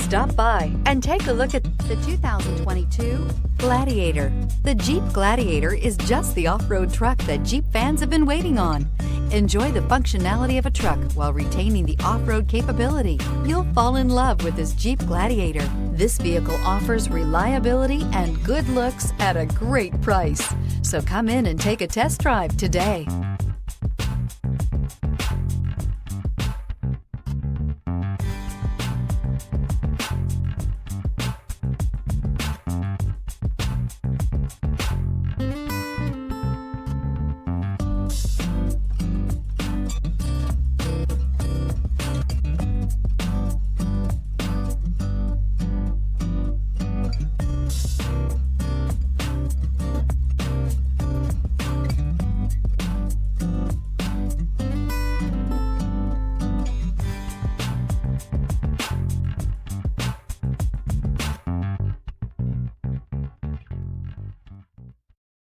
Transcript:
Stop by and take a look at the 2022 Gladiator. The Jeep Gladiator is just the off-road truck that Jeep fans have been waiting on. Enjoy the functionality of a truck while retaining the off-road capability. You'll fall in love with this Jeep Gladiator. This vehicle offers reliability and good looks at a great price. So come in and take a test drive today.